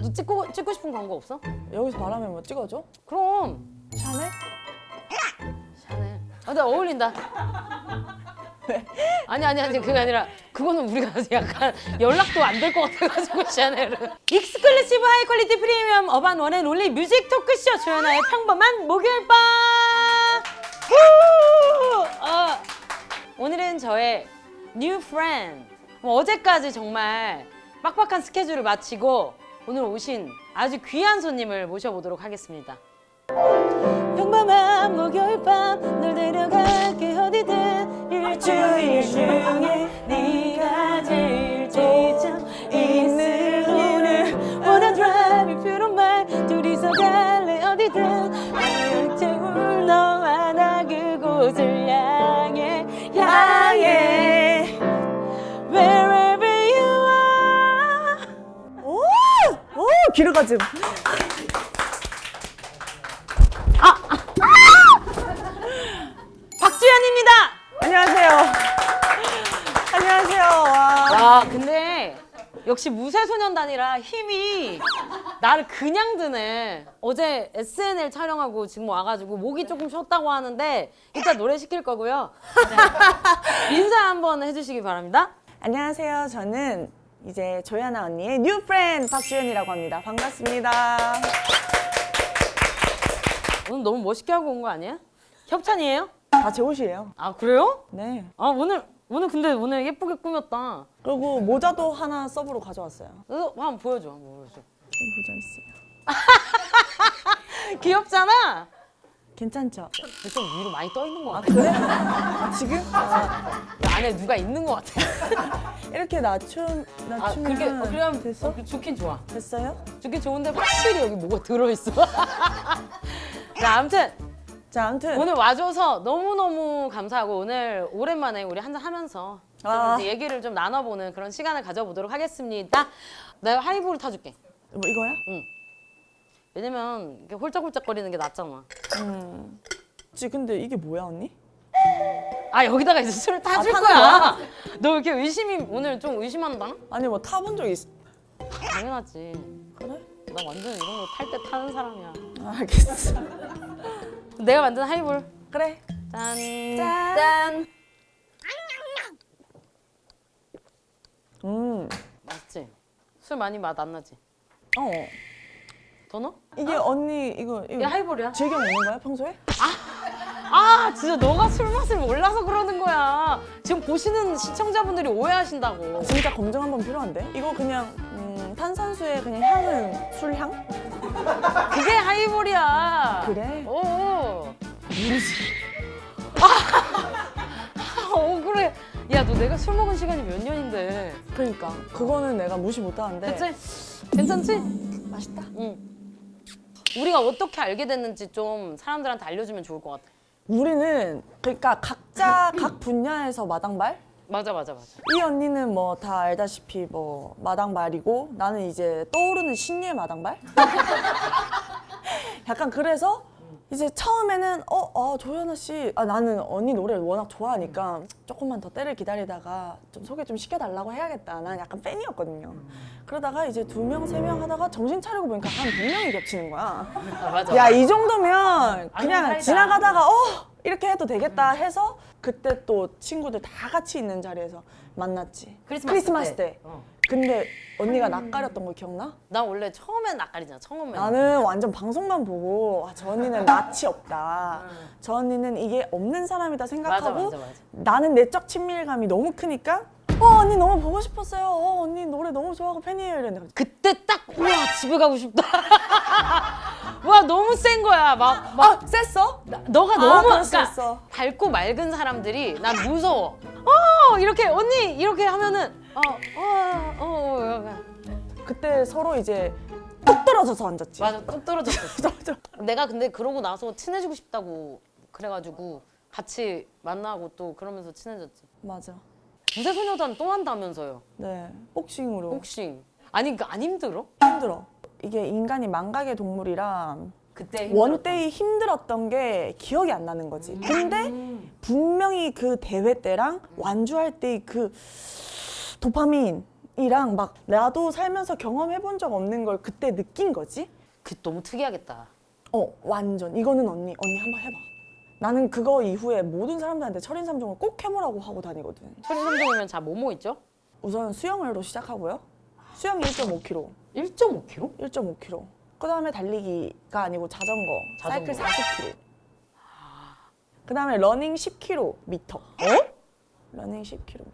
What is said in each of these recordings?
너 찍고 싶은 광고 없어? 여기서 말하면 뭐 찍어줘? 그럼 샤넬? 샤넬. 근데 어울린다. 왜? 아니 그게 아니라 그거는 우리가 약간 연락도 안 될 것 같아가지고 샤넬은. 익스클루시브 하이 퀄리티 프리미엄 어반 원앤 올리 뮤직 토크쇼 조연아의 평범한 목요일 밤. 오늘은 저의 뉴 프렌드. 어제까지 정말 빡빡한 스케줄을 마치고 오늘 오신 아주 귀한 손님을 모셔보도록 하겠습니다. 평범한 목요일 밤 널 데려갈게 어디든 일주일 중에 네가 제일 지쳐 있는 오늘 Wanna drive if you don't mind 둘이서 갈래 어디든 태울 너와 나 그곳을 향해 Wherever you are. 오! 기르가즘. 박주연입니다. 안녕하세요. 안녕하세요. 와. 와 근데 역시 무쇠소년단이라 힘이 나를 그냥 드네. 어제 SNL 촬영하고 지금 와가지고 목이 조금 쉬었다고 하는데 이따 노래 시킬 거고요. 네. 인사 한번 해주시기 바랍니다. 안녕하세요. 저는 이제 조연아 언니의 뉴 프렌드 박주연이라고 합니다. 반갑습니다. 오늘 너무 멋있게 하고 온 거 아니야? 협찬이에요? 다 제 옷이에요. 아 그래요? 네. 아 오늘 근데 오늘 예쁘게 꾸몄다. 그리고 모자도 하나 서브로 가져왔어요. 한번 보여줘. 한번 보여줘. 모자 있어요. 귀엽잖아. 괜찮죠? 좀 위로 많이 떠 있는 것 아 같아. 그래? 아, 지금? 안에 누가 있는 것 같아. 이렇게 낮추면 그럼 됐어? 좋긴 좋아. 됐어요? 좋긴 좋은데 확실히 여기 뭐가 들어있어. 자, 아무튼 자, 아무튼 오늘 와줘서 너무너무 감사하고 오늘 오랜만에 우리 한잔 하면서 좀 이제 얘기를 좀 나눠보는 그런 시간을 가져보도록 하겠습니다. 내가 하이볼을 타줄게. 뭐 이거야? 응. 왜냐면 이렇게 홀짝홀짝거리는 게 낫잖아. 근데 이게 뭐야 언니? 아 여기다가 이제 술을 타줄 타는 거야. 너 이렇게 의심이 오늘 좀 의심한다? 아니 뭐 타본 적 있어? 당연하지. 그래? 나 완전 이런 거 탈 때 타는 사람이야. 알겠어. 내가 만든 하이볼. 그래. 짠. 짠. 맛있지? 술 많이 맛 안 나지? 어. 더 넣어? 이게 언니 이거 야 하이볼이야. 즐겨 먹는 거야 평소에? 아 진짜 너가 술 맛을 몰라서 그러는 거야. 지금 보시는 시청자분들이 오해하신다고. 진짜 검증 한번 필요한데? 이거 그냥 탄산수의 그냥 향은 술향? 그게 하이볼이야. 그래? 오. 모르지. 그래. 야 너 내가 술 먹은 시간이 몇 년인데. 그러니까 그거는 내가 무시 못하는데. 그치? 괜찮지? 맛있다. 응. 우리가 어떻게 알게 됐는지 좀 사람들한테 알려주면 좋을 것 같아. 우리는 그러니까 각자 각 분야에서 마당발? 맞아. 이 언니는 뭐 다 알다시피 뭐 마당발이고 나는 이제 떠오르는 신예 마당발? 약간 그래서 이제 처음에는 조연아 씨 나는 언니 노래를 워낙 좋아하니까 조금만 더 때를 기다리다가 좀 소개 좀 시켜달라고 해야겠다. 나는 약간 팬이었거든요. 그러다가 이제 2명, 3명 하다가 정신 차리고 보니까 한 100명이 겹치는 거야. 맞아. 야, 이 정도면 그냥 사이다. 지나가다가 이렇게 해도 되겠다 해서 그때 또 친구들 다 같이 있는 자리에서 만났지. 크리스마스 때. 근데 언니가 낯가렸던 거 기억나? 나 원래 처음엔 낯가리잖아. 처음엔. 나는 완전 방송만 보고 저 언니는 낯이 없다. 저 언니는 이게 없는 사람이다 생각하고 맞아. 나는 내적 친밀감이 너무 크니까 언니 너무 보고 싶었어요. 언니 노래 너무 좋아하고 팬이에요. 이랬는데 그때 딱 우와 집에 가고 싶다. 와 너무 센 거야. 막 셌어? 너가 너무 그럴 수 그러니까 있어. 밝고 맑은 사람들이 난 무서워. 이렇게 언니 이렇게 하면은 그때 서로 이제 뚝 떨어져서 앉았지. 맞아 뚝 떨어졌어. 내가 근데 그러고 나서 친해지고 싶다고 그래가지고 같이 만나고 또 그러면서 친해졌지. 맞아. 무쇠소녀단 또 한다면서요. 네. 복싱으로. 복싱. 아니 그러니까 안 힘들어? 힘들어. 이게 인간이 망각의 동물이라 그때 원데이 힘들었던 게 기억이 안 나는 거지. 근데 분명히 그 대회 때랑 완주할 때의 그 도파민 이랑 막 나도 살면서 경험해본 적 없는 걸 그때 느낀 거지. 그 너무 특이하겠다. 완전 이거는 언니 한번 해봐. 나는 그거 이후에 모든 사람들한테 철인삼종을 꼭 해보라고 하고 다니거든. 철인삼종이면 자 뭐뭐 있죠? 우선 수영으로 시작하고요. 수영이 1.5km. 1.5km? 1.5km. 그 다음에 달리기가 아니고 자전거. 사이클 40km. 그 다음에 러닝 10km. 러닝 10km.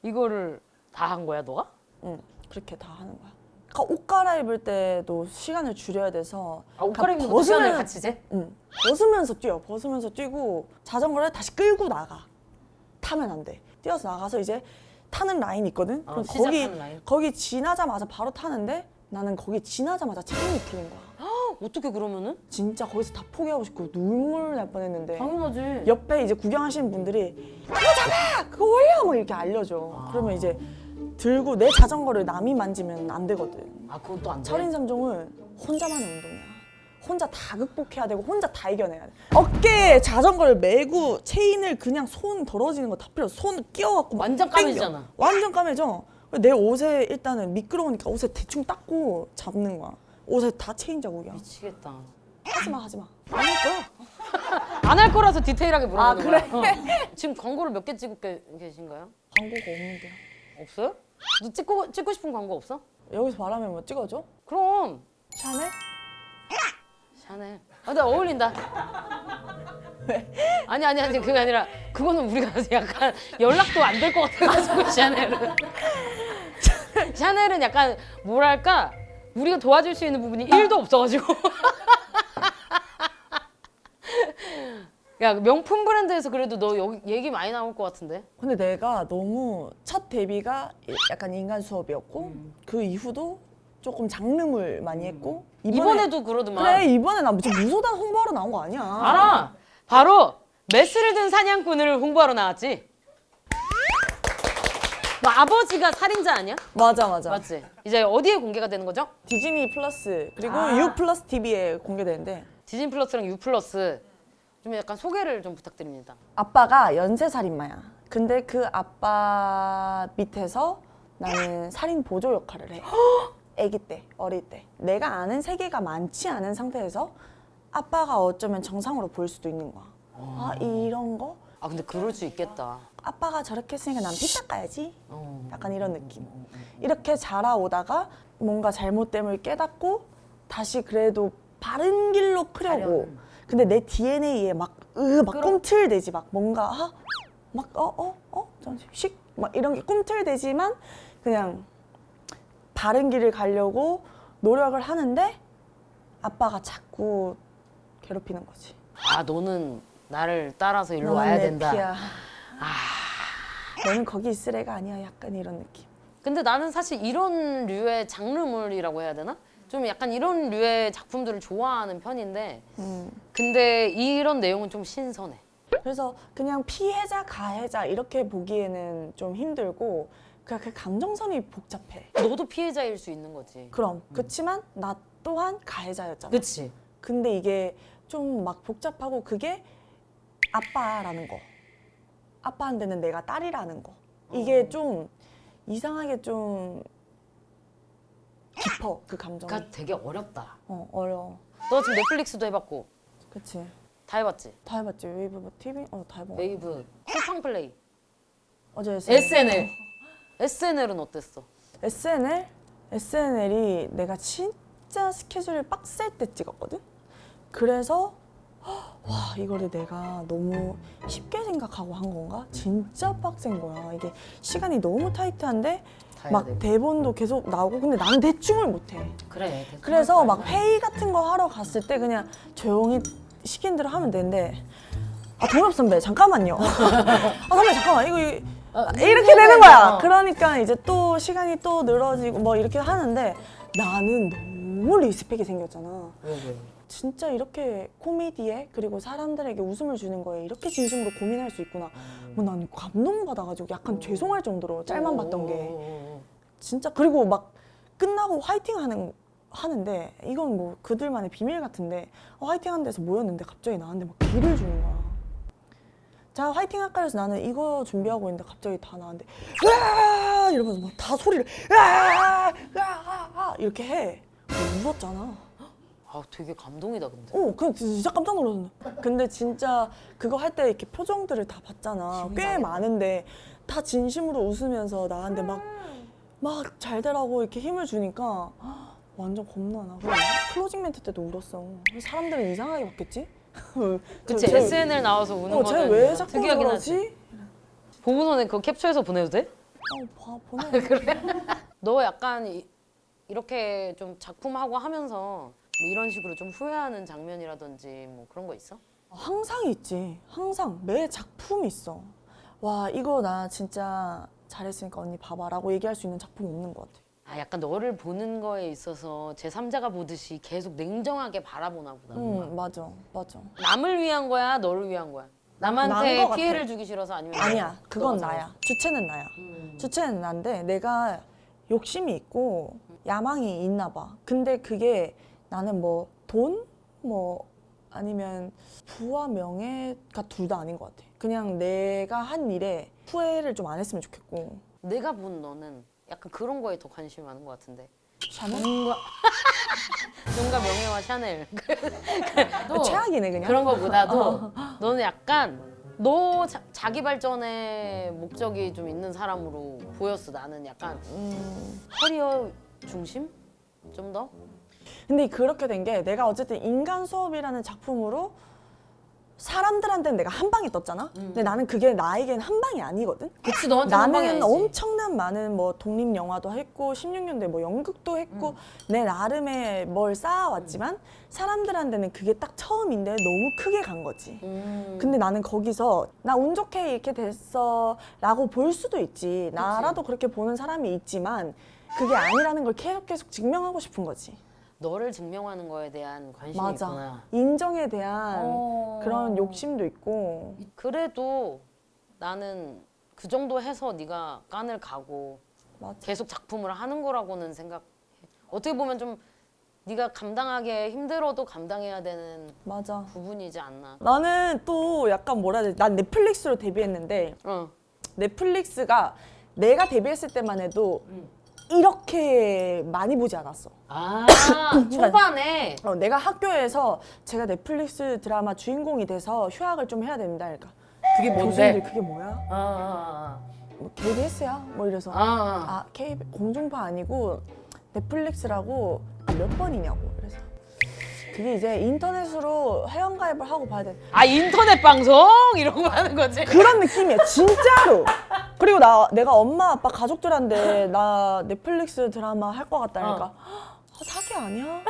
이거를 다 한 거야 너가? 응, 그렇게 다 하는 거야. 그러니까 옷 갈아입을 때도 시간을 줄여야 돼서 옷 갈아입는 것도 시간을 같이 재? 응, 벗으면서 뛰어. 벗으면서 뛰고 자전거를 다시 끌고 나가. 타면 안 돼. 뛰어서 나가서 이제 타는 라인 있거든. 그럼 시작하는 라인. 거기 지나자마자 바로 타는데 나는 거기 지나자마자 체인이 풀린 거야. 어떻게 그러면은? 진짜 거기서 다 포기하고 싶고 눈물 날 뻔했는데 당연하지. 옆에 이제 구경하시는 분들이 그거 잡아! 그거 올려! 막 이렇게 알려줘. 그러면 이제 들고 내 자전거를 남이 만지면 안 되거든. 그건 또 안 돼? 철인삼종은 혼자만의 운동이야. 혼자 다 극복해야 되고 혼자 다 이겨내야 돼. 어깨에 자전거를 메고 체인을 그냥 손 더러지는 거 다 필요 없어. 손 끼워갖고 막 완전 땡겨. 까매지잖아. 완전 까매져. 내 옷에 일단은 미끄러우니까 옷에 대충 닦고 잡는 거야. 옷에 다 체인 자국이야. 미치겠다. 하지 마. 안 할 거야. 안 할 거라서 디테일하게 물어보는 그래? 거야. 지금 광고를 몇 개 찍고 계신가요? 광고가 없는데요. 없어요? 너 찍고 싶은 광고 없어? 여기서 말하면 뭐 찍어줘? 그럼 샤넬? 샤넬. 근데 어울린다. 왜? 아니 그게 아니라 그거는 우리가 약간 연락도 안 될 것 같아가지고 샤넬은. 샤넬은 약간 뭐랄까 우리가 도와줄 수 있는 부분이 1도 없어가지고. 야 명품 브랜드에서 그래도 너 여기 얘기 많이 나올 것 같은데? 근데 내가 너무 첫 데뷔가 약간 인간 수업이었고 그 이후도 조금 장르물 많이 했고 이번에도 그러더만. 그래 이번에 나 무슨 무소단 홍보하러 나온 거 아니야. 알아. 바로 메스를 든 사냥꾼을 홍보하러 나왔지. 뭐 아버지가 살인자 아니야? 맞아. 맞지? 이제 어디에 공개가 되는 거죠? 디즈니 플러스 그리고 U 플러스 TV에 공개되는데 디즈니 플러스랑 U 플러스 좀 약간 소개를 좀 부탁드립니다. 아빠가 연쇄살인마야. 근데 그 아빠 밑에서 나는 살인 보조 역할을 해. 아기 때, 어릴 때. 내가 아는 세계가 많지 않은 상태에서 아빠가 어쩌면 정상으로 보일 수도 있는 거야. 이런 거? 근데 그럴 수 있겠다. 아빠가 저렇게 했으니까 난 피자 가야지. 어. 약간 이런 느낌. 이렇게 자라오다가 뭔가 잘못됨을 깨닫고 다시 그래도 바른 길로 크려고. 근데 내 DNA에 막 꿈틀대지. 막 뭔가 잠시 막 이런 게 꿈틀대지만 그냥 바른 길을 가려고 노력을 하는데 아빠가 자꾸 괴롭히는 거지. 너는 나를 따라서 일로 너는 와야 내 된다. 피야. 너는 거기 있을 애가 아니야. 약간 이런 느낌. 근데 나는 사실 이런 류의 장르물이라고 해야 되나? 좀 약간 이런 류의 작품들을 좋아하는 편인데 근데 이런 내용은 좀 신선해. 그래서 그냥 피해자, 가해자 이렇게 보기에는 좀 힘들고 그 감정선이 복잡해. 너도 피해자일 수 있는 거지. 그럼 그렇지만 나 또한 가해자였잖아. 그치? 근데 이게 좀 막 복잡하고 그게 아빠라는 거. 아빠한테는 내가 딸이라는 거. 이게 좀 이상하게 좀 깊어 그 감정이. 그러니까 되게 어렵다. 어려워. 너 지금 넷플릭스도 해봤고 그치. 다 해봤지? 다 해봤지. 웨이브 뭐 TV? 다 해봐. 웨이브, 쿠팡 플레이, 어제 SNL. SNL은 어땠어? SNL이 내가 진짜 스케줄을 빡셀 때 찍었거든? 그래서 와 이거를 내가 너무 쉽게 생각하고 한 건가? 진짜 빡센 거야. 이게 시간이 너무 타이트한데 다 해야 막 되고. 대본도 계속 나오고 근데 나는 대충을 못해. 그래. 그래서 막 회의 같은 거 하러 갔을 때 그냥 조용히 시킨 대로 하면 되는데 동엽 선배 잠깐만요. 선배 잠깐만 이거 이렇게 되는 거야. 그러니까 이제 또 시간이 또 늘어지고 뭐 이렇게 하는데 나는 너무 리스펙이 생겼잖아. 왜? 진짜 이렇게 코미디에 그리고 사람들에게 웃음을 주는 거에 이렇게 진심으로 고민할 수 있구나. 뭐 난 감동받아가지고 약간 죄송할 정도로 짤만 봤던 게 진짜. 그리고 막 끝나고 화이팅 하는데 이건 뭐 그들만의 비밀 같은데 화이팅 하는 데서 모였는데 갑자기 나한테 막 기를 주는 거야. 자 화이팅 할까 해서 나는 이거 준비하고 있는데 갑자기 다 나왔는데 으아 이러면서 막 다 소리를 으아 이렇게 해. 울었잖아. 아 되게 감동이다 근데. 그냥 진짜 깜짝 놀랐네. 근데 진짜 그거 할 때 이렇게 표정들을 다 봤잖아. 꽤 많은데 다 진심으로 웃으면서 나한테 막 잘 되라고 이렇게 힘을 주니까 완전 겁나 나. 그리고 클로징 멘트 때도 울었어. 사람들은 이상하게 봤겠지? 그치 SNL 나와서 우는 거는 쟤왜 자꾸 특이하긴 하지. 그러지? 보고서는 그거 캡처해서 보내도 돼? 보내. 그래? 너 약간 이렇게 좀 작품하고 하면서 뭐 이런 식으로 좀 후회하는 장면이라든지 뭐 그런 거 있어? 항상 있지. 항상 매 작품이 있어. 와 이거 나 진짜 잘했으니까 언니 봐봐라고 얘기할 수 있는 작품 없는 것 같아. 아 약간 너를 보는 거에 있어서 제3자가 보듯이 계속 냉정하게 바라보나 보다. 맞아. 남을 위한 거야? 너를 위한 거야? 난 남한테 것 같아. 피해를 주기 싫어서 아니면 아니야. 그건 너가 나야. 주체는 나야. 주체는 난데 내가 욕심이 있고 야망이 있나 봐. 근데 그게 나는 뭐 돈? 뭐 아니면 부와 명예가 둘 다 아닌 것 같아. 그냥 내가 한 일에 후회를 좀 안 했으면 좋겠고. 내가 본 너는 약간 그런 거에 더 관심이 많은 것 같은데. 샤넬? 돈과 명예와 샤넬. 최악이네 그냥. 그런 거보다도 너는 약간 너 자기 발전의 목적이 좀 있는 사람으로 보였어. 나는 약간 커리어 중심? 좀 더? 근데 그렇게 된 게 내가 어쨌든 인간 수업이라는 작품으로 사람들한테는 내가 한 방에 떴잖아. 근데 나는 그게 나에겐 한 방이 아니거든. 그치 너한테 한 방이 나는 아니지. 엄청난 많은 뭐 독립 영화도 했고 16년대 뭐 연극도 했고 내 나름의 뭘 쌓아왔지만 사람들한테는 그게 딱 처음인데 너무 크게 간 거지. 근데 나는 거기서 나 운 좋게 이렇게 됐어라고 볼 수도 있지. 나라도 그렇게 보는 사람이 있지만 그게 아니라는 걸 계속 증명하고 싶은 거지. 너를 증명하는 거에 대한 관심이 맞아. 있구나. 인정에 대한 그런 욕심도 있고. 그래도 나는 그 정도 해서 네가 깐을 가고 맞아. 계속 작품을 하는 거라고는 생각해. 어떻게 보면 좀 네가 감당하기 힘들어도 감당해야 되는 맞아. 부분이지 않나. 나는 또 약간 뭐라 해야 되지? 난 넷플릭스로 데뷔했는데 넷플릭스가 내가 데뷔했을 때만 해도 이렇게 많이 보지 않았어. 아 초반에 내가 학교에서 제가 넷플릭스 드라마 주인공이 돼서 휴학을 좀 해야 된다. 그러니까 그게 교수님들 그게 뭐야? 아, 뭐 KBS야? 뭐 이래서 공중파 아니고 넷플릭스라고 몇 번이냐고. 그래서 그게 이제 인터넷으로 회원가입을 하고 봐야 돼. 아 인터넷 방송 이런 거 하는 거지? 그런 느낌이야 진짜로. 그리고 내가 엄마 아빠 가족들한테 나 넷플릭스 드라마 할 것 같다니까 사기 아니야?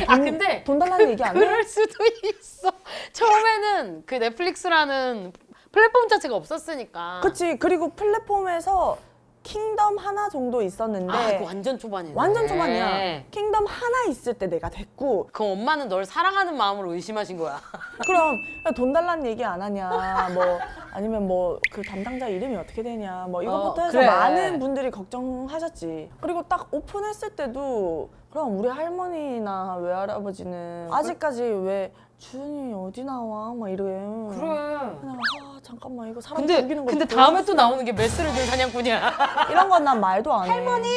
근데 돈 달라는 얘기 안 해? 그럴 수도 있어. 처음에는 그 넷플릭스라는 플랫폼 자체가 없었으니까. 그치. 그리고 플랫폼에서 킹덤 하나 정도 있었는데 그거 완전 초반이네. 완전 초반이야. 킹덤 하나 있을 때 내가 됐고 그럼 엄마는 널 사랑하는 마음으로 의심하신 거야. 그럼 돈 달라는 얘기 안 하냐 뭐 아니면 뭐 그 담당자 이름이 어떻게 되냐 뭐 이것부터 해서 그래. 많은 분들이 걱정하셨지. 그리고 딱 오픈했을 때도 그럼 우리 할머니나 외할아버지는 아직까지 왜 주은이 어디 나와 막 이래. 그래. 그냥 잠깐만 이거 사람 죽이는 거 근데 다음에 또 나오는 게 메스를 든 사냥꾼이야. 이런 건 난 말도 안 해. 할머니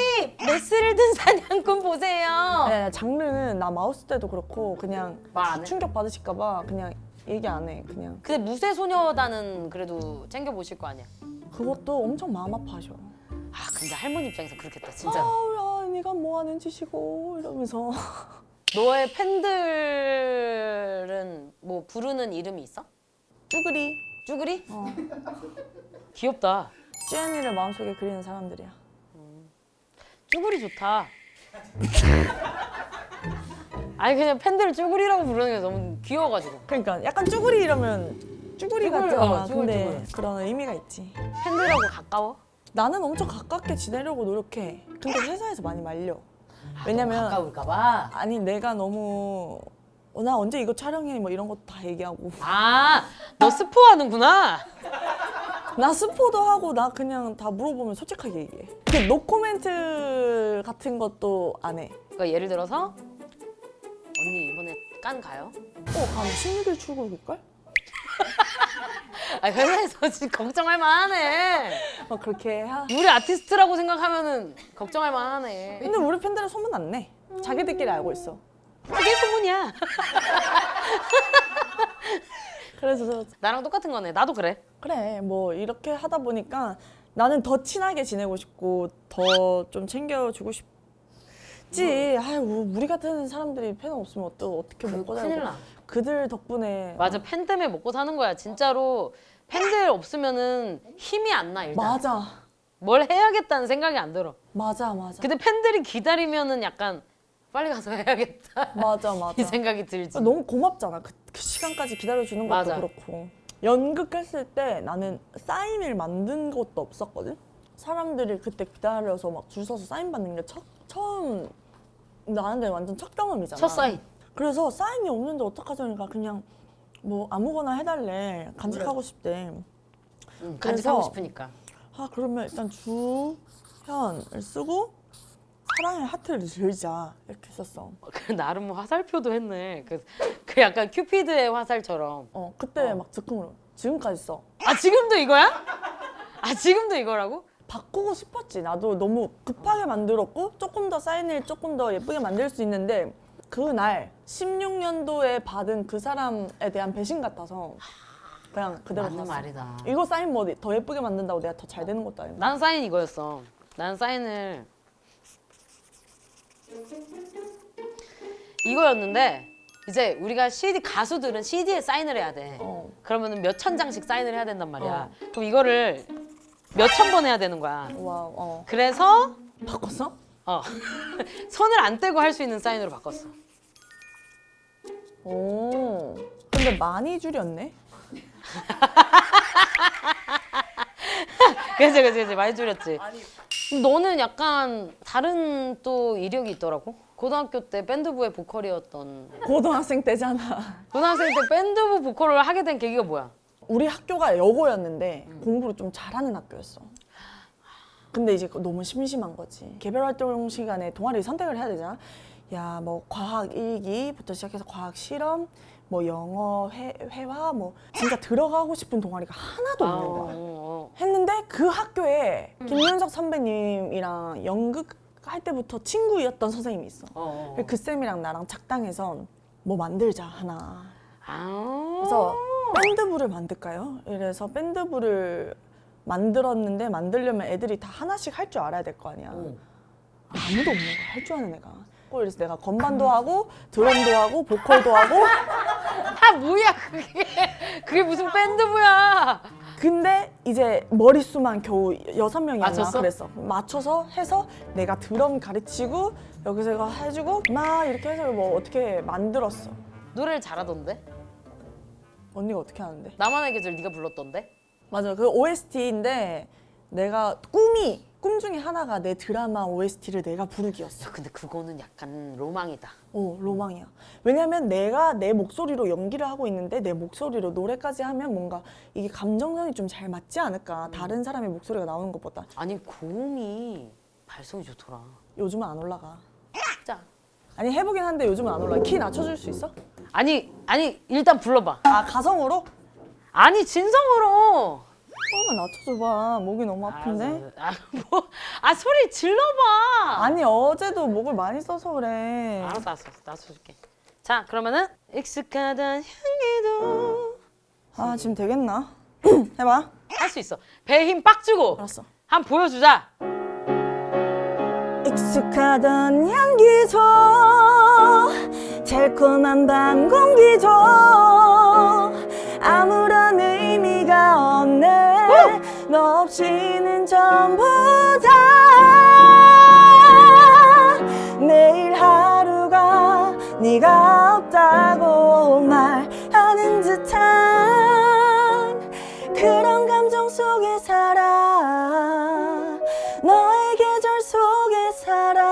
메스를 든 사냥꾼 보세요. 네, 장르는 나 마우스 때도 그렇고 그냥 말안 해? 충격 받으실까봐 그냥 얘기 안 해. 그냥 근데 무쇠소녀단은 그래도 챙겨보실 거 아니야? 그것도 엄청 마음 아파하셔. 아 근데 할머니 입장에서 그렇겠다 진짜. 야, 네가 뭐 하는 짓이고 이러면서. 너의 팬들은 뭐 부르는 이름이 있어? 쭈그리. 쭈그리? 귀엽다. 쭈애니를 마음속에 그리는 사람들이야. 쭈구리 좋다. 아니 그냥 팬들을 쭈구리라고 부르는 게 너무 귀여워가지고. 그러니까 약간 쭈그리 이러면 쭈구리 같잖아. 쭈글, 근데 쭈글. 그런 의미가 있지. 팬들하고 가까워? 나는 엄청 가깝게 지내려고 노력해. 근데 회사에서 많이 말려. 왜냐면 가까울까봐. 아니 내가 너무 나 언제 이거 촬영해 뭐 이런 것도 다 얘기하고 너 스포하는구나. 나 스포도 하고 나 그냥 다 물어보면 솔직하게 얘기해. 그 노코멘트 같은 것도 안 해. 그러니까 예를 들어서 언니 이번에 깐 가요? 가면 16일 출국일걸? 아, 회사에서 진짜 걱정할 만하네. 그렇게 우리 아티스트라고 생각하면은 걱정할 만하네. 근데 우리 팬들은 소문 안 내. 자기들끼리 알고 있어. 그게 소문이야. 그래서 나랑 똑같은 거네. 나도 그래. 그래 뭐 이렇게 하다 보니까 나는 더 친하게 지내고 싶고 더 좀 챙겨주고 싶지. 아유 우리 같은 사람들이 팬 없으면 또 어떻게 먹고 큰일 살고. 나. 그들 덕분에 맞아, 팬 때문에 먹고 사는 거야. 진짜로 팬들 없으면은 힘이 안 나, 일단. 맞아 뭘 해야겠다는 생각이 안 들어. 맞아 근데 팬들이 기다리면은 약간 빨리 가서 해야겠다. 맞아 이 생각이 들지. 너무 고맙잖아. 그 시간까지 기다려주는 것도 맞아. 그렇고. 연극했을 때 나는 사인을 만든 것도 없었거든. 사람들이 그때 기다려서 막 줄 서서 사인 받는 게 처음 나한테 완전 첫 경험이잖아. 첫 사인. 그래서 사인이 없는데 어떡하지 하니까 그냥 뭐 아무거나 해달래. 간직하고 싶대. 간직하고 그래서 싶으니까. 아 그러면 일단 주현을 쓰고 사랑의 하트를 들자 이렇게 썼어. 그 나름 화살표도 했네. 그 약간 큐피드의 화살처럼. 그때 막 즉흥으로 지금까지 써. 아, 지금도 이거야? 아, 지금도 이거라고? 바꾸고 싶었지. 나도 너무 급하게 만들었고 조금 더 사인을 조금 더 예쁘게 만들 수 있는데 그날 16년도에 받은 그 사람에 대한 배신 같아서 그냥 그대로 맞는 샀어. 말이다. 이거 사인 뭐 더 예쁘게 만든다고 내가 더 잘 되는 것도 아니고. 난 사인 이거였어. 난 사인을 이거였는데 이제 우리가 CD 가수들은 CD에 사인을 해야 돼. 그러면은 몇천 장씩 사인을 해야 된단 말이야. 그럼 이거를 몇천 번 해야 되는 거야. 와우. 그래서 바꿨어? 손을 안 떼고 할 수 있는 사인으로 바꿨어. 오. 근데 많이 줄였네. 그치 많이 줄였지. 너는 약간 다른 또 이력이 있더라고. 고등학교 때 밴드부의 보컬이었던. 고등학생 때잖아. 고등학생 때 밴드부 보컬을 하게 된 계기가 뭐야? 우리 학교가 여고였는데 공부를 좀 잘하는 학교였어. 근데 이제 너무 심심한 거지. 개별 활동 시간에 동아리 선택을 해야 되잖아. 야, 뭐 과학 일기부터 시작해서 과학 실험, 뭐 영어 회화, 뭐 진짜 들어가고 싶은 동아리가 하나도 없는 거야. 했는데 그 학교에 김윤석 선배님이랑 연극 할 때부터 친구였던 선생님이 있어. 그 쌤이랑 나랑 작당해서 뭐 만들자 하나. 그래서 밴드부를 만들까요? 이래서 밴드부를 만들었는데 만들려면 애들이 다 하나씩 할 줄 알아야 될 거 아니야. 아무도 없는 거야. 할 줄 아는 애가. 그래서 내가 건반도 하고 드럼도 하고 보컬도 하고. 아, 뭐야 그게 무슨 밴드부야? 근데 이제 머릿수만 겨우 6명이었나 맞췄어? 그랬어. 맞춰서 해서 내가 드럼 가르치고 여기서 이거 해주고 막 이렇게 해서 뭐 어떻게 만들었어. 노래를 잘하던데? 언니가 어떻게 하는데? 나만의 계절 네가 불렀던데? 맞아. 그 OST인데 내가 꿈 중에 하나가 내 드라마 OST를 내가 부르기였어. 근데 그거는 약간 로망이다. 로망이야. 왜냐면 내가 내 목소리로 연기를 하고 있는데 내 목소리로 노래까지 하면 뭔가 이게 감정선이 좀 잘 맞지 않을까. 다른 사람의 목소리가 나오는 것보다. 아니 고음이 발성이 좋더라. 요즘은 안 올라가. 진짜. 아니 해보긴 한데 요즘은 안 올라가. 키 낮춰줄 수 있어? 아니 일단 불러봐. 아 가성으로? 아니 진성으로. 조금만 낮춰줘봐. 목이 너무 아픈데? 소리 질러봐. 아니 어제도 목을 많이 써서 그래. 알았어 낮춰줄게. 자 그러면은 익숙하던 향기도 아 지금 되겠나? 해봐. 할 수 있어. 배에 힘 빡 주고. 알았어. 한번 보여주자. 익숙하던 향기죠 달콤한 밤 공기죠 아무런 의미가 없네 너 없이는 전부 다 매일 하루가 네가 없다고 말하는 듯한 그런 감정 속에 살아 너의 계절 속에 살아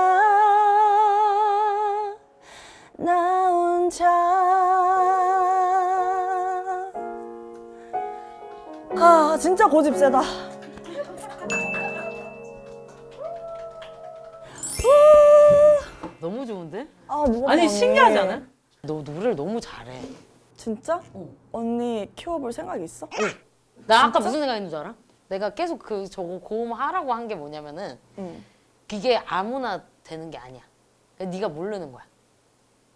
나 혼자 아 진짜 고집 세다 너무 좋은데? 뭐가 아니 많네. 신기하지 않아? 너 노래를 너무 잘해. 진짜? 언니 키워볼 생각 있어? 나 아까 무슨 생각했는 줄 알아? 내가 계속 그 저거 고음하라고 한 게 뭐냐면은 이게 아무나 되는 게 아니야. 네가 모르는 거야.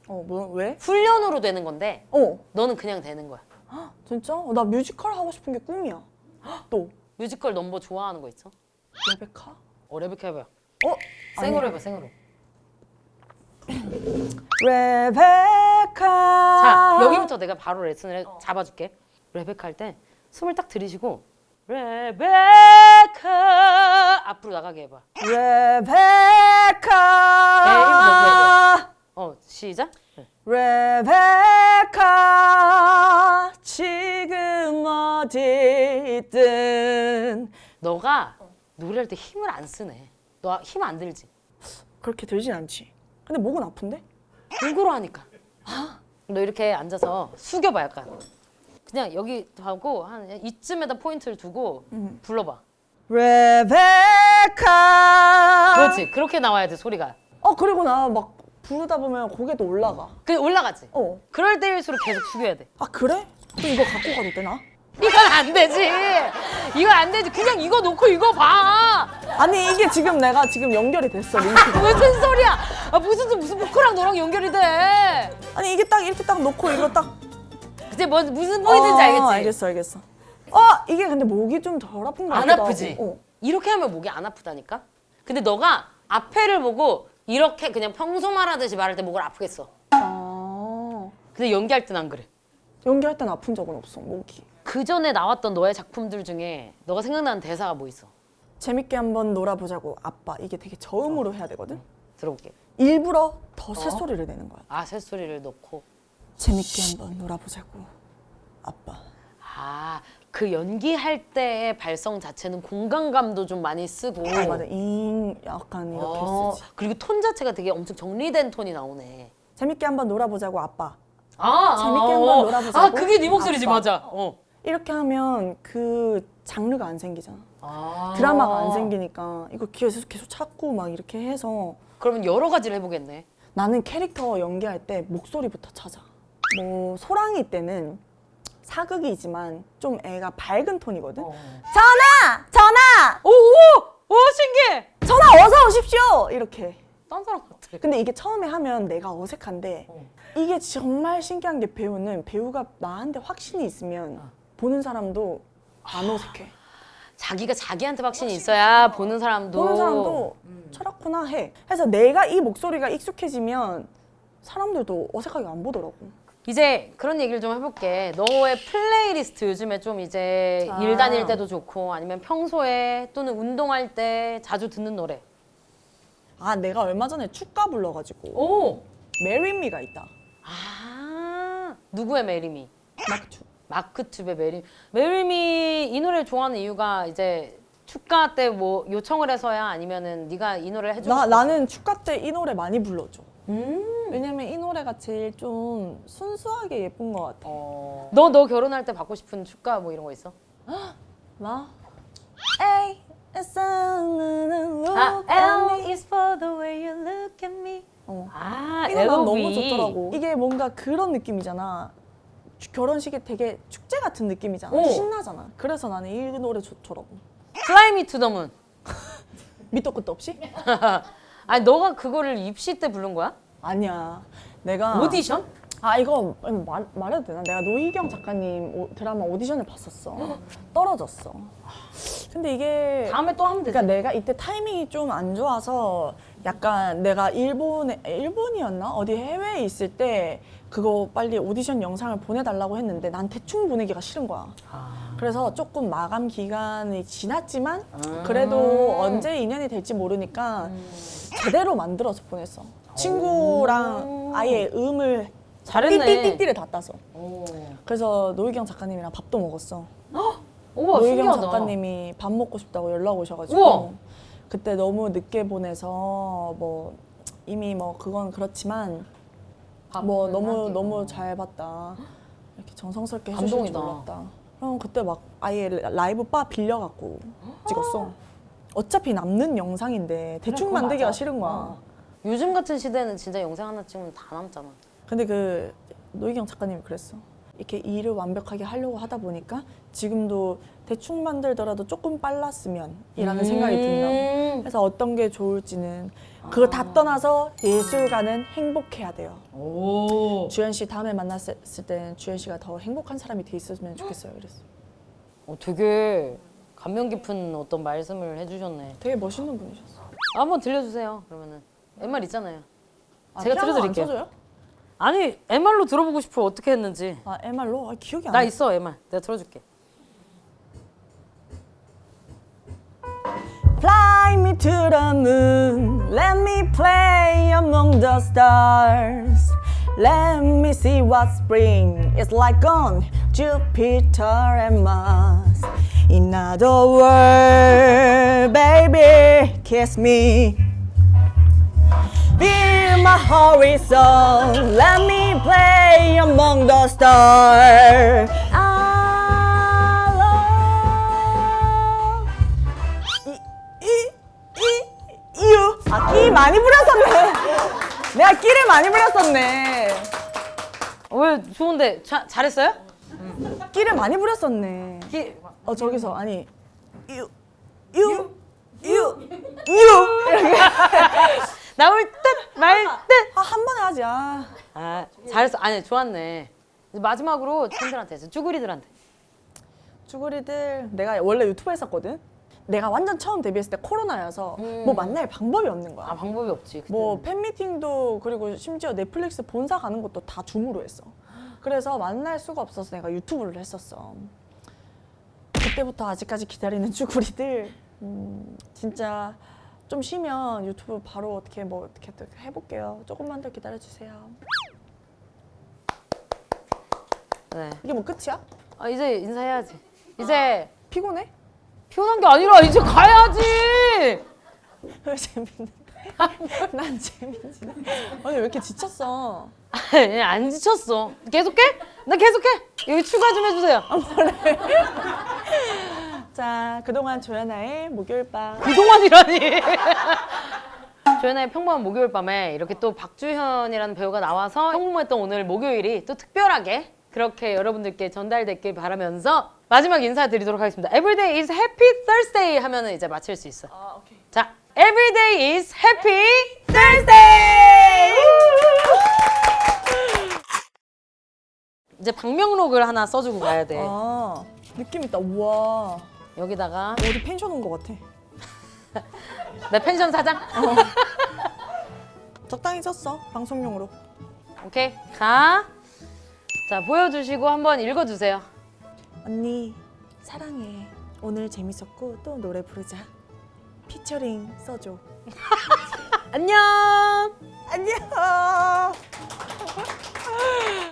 뭐 왜? 훈련으로 되는 건데 어, 너는 그냥 되는 거야. 진짜? 나 뮤지컬 하고 싶은 게 꿈이야. 또 뮤지컬 넘버 좋아하는 거 있어? 레베카? 레베카 해봐요. 아니야. 생으로 해봐, 생으로. 레베카. 자, 여기부터 내가 바로 레슨을 잡아줄게. 레베카 할 때 숨을 딱 들이쉬고 레베카 앞으로 나가게 해봐. 레베카. 시작. 레베카. 지금 어디 있든. 너가 노래할 때 힘을 안 쓰네. 너 힘 안 들지? 그렇게 들진 않지. 근데 목은 아픈데? 목으로 하니까. 너 이렇게 앉아서 숙여봐 약간. 그냥 여기 하고 한 이쯤에다 포인트를 두고 불러봐. 레베카. 그렇지. 그렇게 나와야 돼 소리가. 그리고 나 막 부르다 보면 고개도 올라가. 그 올라가지. 어. 그럴 때일수록 계속 숙여야 돼. 아, 그래? 그럼 이거 갖고 가도 되나? 이건 안 되지. 이거 안 되지. 그냥 이거 놓고 이거 봐. 아니, 이게 지금 내가 지금 연결이 됐어, 링크가. 무슨 소리야? 무슨 포크랑 너랑 연결이 돼? 아니, 이게 딱 이렇게 딱 놓고 이거 딱. 이제 무슨 포인트인지 알겠지? 알겠어. 이게 근데 목이 좀 덜 아픈 거 안 같기도 아프지? 하고. 이렇게 하면 목이 안 아프다니까? 근데 너가 앞에를 보고 이렇게 그냥 평소 말하듯이 말할 때 목을 아프겠어. 근데 연기할 땐 안 그래. 연기할 땐 아픈 적은 없어, 목이. 그 전에 나왔던 너의 작품들 중에 너가 생각나는 대사가 뭐 있어? 재밌게 한번 놀아보자고, 아빠. 이게 되게 저음으로 해야 되거든? 들어볼게. 일부러 더 새소리를 내는 거야. 새소리를 넣고. 재밌게 한번 놀아보자고, 아빠. 그 연기할 때의 발성 자체는 공간감도 좀 많이 쓰고. 맞아. 약간 이렇게 쓰지. 그리고 톤 자체가 되게 엄청 정리된 톤이 나오네. 재밌게 한번 놀아보자고, 아빠. 재밌게 한번 놀아보자고. 그게 네 목소리지, 아빠. 맞아. 이렇게 하면 그 장르가 안 생기잖아. 드라마가 안 생기니까 이거 계속 찾고 막 이렇게 해서. 그러면 여러 가지를 해보겠네. 나는 캐릭터 연기할 때 목소리부터 찾아. 뭐 소랑이 때는 사극이지만 좀 애가 밝은 톤이거든. 전화! 오, 신기해. 전화 어서 오십시오! 이렇게. 딴 사람 같아. 근데 이게 처음에 하면 내가 어색한데 이게 정말 신기한 게 배우가 나한테 확신이 있으면 보는 사람도 안 어색해. 자기가 자기한테 확신이 있어야 보는 사람도 철학구나 해. 그래서 내가 이 목소리가 익숙해지면 사람들도 어색하게 안 보더라고. 이제 그런 얘기를 좀 해볼게. 너의 플레이리스트 요즘에 좀 이제 일 다닐 때도 좋고 아니면 평소에 또는 운동할 때 자주 듣는 노래. 내가 얼마 전에 축가 불러가지고 오! 메리미가 있다. 누구의 메리미? 마크추. 마크툽의 메리미 이 노래를 좋아하는 이유가 이제 축가 때 뭐 요청을 해서야 아니면은 네가 이 노래를 해주고 싶었어? 나는 축가 때 이 노래 많이 불러줘. 왜냐면 이 노래가 제일 좀 순수하게 예쁜 것 같아. 너 결혼할 때 받고 싶은 축가 뭐 이런 거 있어? 나? 에이, it's L is for the way you look at me. 이거 난 너무 LOV. 좋더라고. 이게 뭔가 그런 느낌이잖아. 결혼식에 되게 축제 같은 느낌이잖아. 오. 신나잖아. 그래서 나는 이 노래 좋더라고. Fly me to the moon. 밑도 끝도 없이? 아니 너가 그거를 입시 때 부른 거야? 아니야. 내가 오디션? 이거 말해도 되나? 내가 노희경 작가님 드라마 오디션을 봤었어. 떨어졌어. 근데 이게 다음에 또 하면 되지. 그러니까 내가 이때 타이밍이 좀 안 좋아서 약간 내가 일본이었나? 어디 해외에 있을 때 그거 빨리 오디션 영상을 보내달라고 했는데 난 대충 보내기가 싫은 거야. 그래서 조금 마감 기간이 지났지만 그래도 언제 인연이 될지 모르니까 제대로 만들어서 보냈어. 친구랑 아예 음을 잘했네. 띠띠띠띠를 다 따서. 그래서 노희경 작가님이랑 밥도 먹었어. 우와 노희경 신기하다. 작가님이 밥 먹고 싶다고 연락 오셔가지고 우와. 그때 너무 늦게 보내서 뭐 이미 뭐 그건 그렇지만 뭐 너무 잘 봤다. 이렇게 정성스럽게 해주실 줄 감동이다. 몰랐다. 그럼 그때 막 아예 라이브 바 빌려갖고 찍었어. 어차피 남는 영상인데 대충 그거 만들기가 맞아. 싫은 거야. 요즘 같은 시대는 진짜 영상 하나 찍으면 다 남잖아. 근데 그 노희경 작가님이 그랬어. 이렇게 일을 완벽하게 하려고 하다 보니까 지금도 대충 만들더라도 조금 빨랐으면 이라는 생각이 든다. 그래서 어떤 게 좋을지는 그거 다 떠나서 예술가는 행복해야 돼요. 오. 주현 씨 다음에 만났을 때는 주현 씨가 더 행복한 사람이 돼 있었으면 좋겠어요. 그랬어. 되게 감명 깊은 어떤 말씀을 해주셨네. 되게 멋있는 분이셨어. 한번 들려주세요. 그러면은 MR 있잖아요. 아, 제가 피아노 들려드릴게요. 안 쳐줘요? 아니 MR로 들어보고 싶어. 어떻게 했는지. 아 MR로? 아, 기억이 안 나 나. 있어 MR. 내가 들어줄게. Fly me to the moon, let me play among the stars. Let me see what spring is like on Jupiter and Mars. In other words, baby, kiss me. Feel my horizon, let me play among the stars. I love you. 아, 끼 많이 부렸었네. 내가 끼를 많이 부렸었네. 왜 좋은데 잘했어요? 끼를 많이 부렸었네. 저기서 아니 you. 나올 듯 말 듯. 한 번에 하지. 아 잘했어. 아니 좋았네. 이제 마지막으로 팬들한테 쭈구리들한테. 쭈구리들 내가 원래 유튜브 했었거든. 내가 완전 처음 데뷔했을 때 코로나여서 뭐 만날 방법이 없는 거야. 아 방법이 없지. 그때는. 뭐 팬미팅도 그리고 심지어 넷플릭스 본사 가는 것도 다 줌으로 했어. 그래서 만날 수가 없어서 내가 유튜브를 했었어. 그때부터 아직까지 기다리는 쭈구리들 진짜 좀 쉬면 유튜브 바로 어떻게 해볼게요. 조금만 더 기다려주세요. 네. 이게 뭐 끝이야? 아 이제 인사해야지. 이제 피곤해? 피곤한 게 아니라 이제 가야지. 왜 재밌는데? 난 재밌지. 아니 왜 이렇게 지쳤어? 아니, 안 지쳤어. 계속해? 나 계속해. 여기 추가 좀 해주세요. 자, 그동안 조연아의 목요일 밤. 그동안이라니. 조연아의 평범한 목요일 밤에 이렇게 또 박주현이라는 배우가 나와서 평범했던 오늘 목요일이 또 특별하게 그렇게 여러분들께 전달됐길 바라면서 마지막 인사드리도록 하겠습니다. Everyday is happy Thursday 하면은 이제 마칠 수 있어. 아, 오케이. 자, Everyday is happy Thursday. 이제 방명록을 하나 써주고 가야 돼. 아, 느낌 있다. 우와. 여기다가 어디 펜션 온 것 같아. 내 펜션 사장. 적당히 썼어. 방송용으로. 오케이, 가. 자, 보여주시고 한번 읽어주세요. 언니, 사랑해. 오늘 재밌었고 또 노래 부르자. 피처링 써줘. 안녕. 안녕.